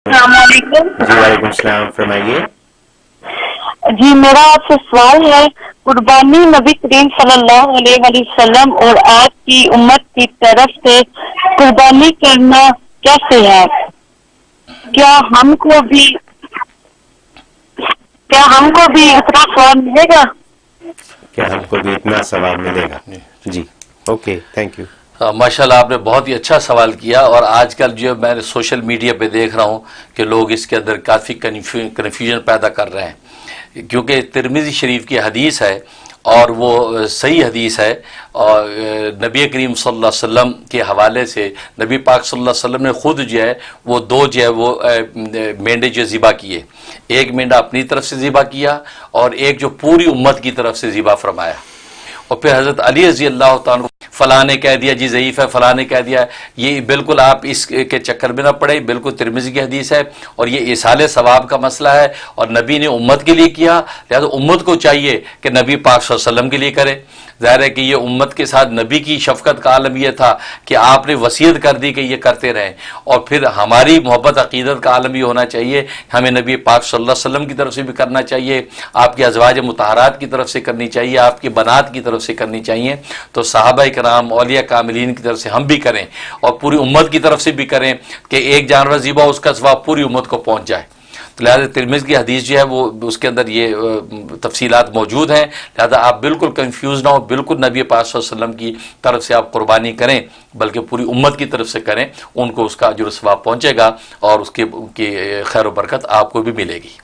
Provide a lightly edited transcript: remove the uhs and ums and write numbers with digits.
السلام علیکم۔ جی وعلیکم السلام، فرمائیے۔ جی میرا آپ سے سوال ہے، قربانی نبی کریم صلی اللہ علیہ وآلہ وسلم اور آپ کی امت کی طرف سے قربانی کرنا کیسے ہے؟ کیا ہم کو بھی اتنا ثواب ملے گا؟ کیا ہم کو بھی اتنا ثواب ملے گا؟ جی اوکے، تھینک یو۔ ماشاء اللہ، آپ نے بہت ہی اچھا سوال کیا۔ اور آج کل جو میں نے سوشل میڈیا پہ دیکھ رہا ہوں کہ لوگ اس کے اندر کافی کنفیوژن پیدا کر رہے ہیں، کیونکہ ترمذی شریف کی حدیث ہے اور وہ صحیح حدیث ہے، اور نبی کریم صلی اللہ علیہ وسلم کے حوالے سے نبی پاک صلی اللہ علیہ وسلم نے خود جو ہے وہ دو جو ہے وہ مینڈے جو ذبح کیے، ایک مینڈا اپنی طرف سے ذبح کیا اور ایک جو پوری امت کی طرف سے ذبح فرمایا۔ اور پھر حضرت علی رضی اللہ تعالیٰ فلاں نے کہہ دیا جی ضعیف ہے، فلاں نے کہہ دیا، یہ بالکل آپ اس کے چکر میں نہ پڑے، بالکل ترمذی کی حدیث ہے اور یہ ایصال ثواب کا مسئلہ ہے، اور نبی نے امت کے لیے کیا، لہذا امت کو چاہیے کہ نبی پاک صلی اللہ علیہ وسلم کے لیے کرے۔ ظاہر ہے کہ یہ امت کے ساتھ نبی کی شفقت کا عالم یہ تھا کہ آپ نے وصیت کر دی کہ یہ کرتے رہیں، اور پھر ہماری محبت عقیدت کا عالم یہ ہونا چاہیے، ہمیں نبی پاک صلی اللہ علیہ وسلم کی طرف سے بھی کرنا چاہیے، آپ کے ازواج مطہرات کی طرف سے کرنی چاہیے، آپ کی بنات کی طرف سے کرنی چاہیے، تو صحابہ کرام اولیاء کاملین کی طرف سے ہم بھی کریں اور پوری امت کی طرف سے بھی کریں کہ ایک جانور ذبح اس کا ثواب پوری امت کو پہنچ جائے۔ تو لہٰذا ترمذی کی حدیث جو ہے وہ اس کے اندر یہ تفصیلات موجود ہیں، لہذا آپ بالکل کنفیوز نہ ہو، بالکل نبی پاک صلی اللہ علیہ وسلم کی طرف سے آپ قربانی کریں، بلکہ پوری امت کی طرف سے کریں، ان کو اس کا اجر و ثواب پہنچے گا اور اس کی خیر و برکت آپ کو بھی ملے گی۔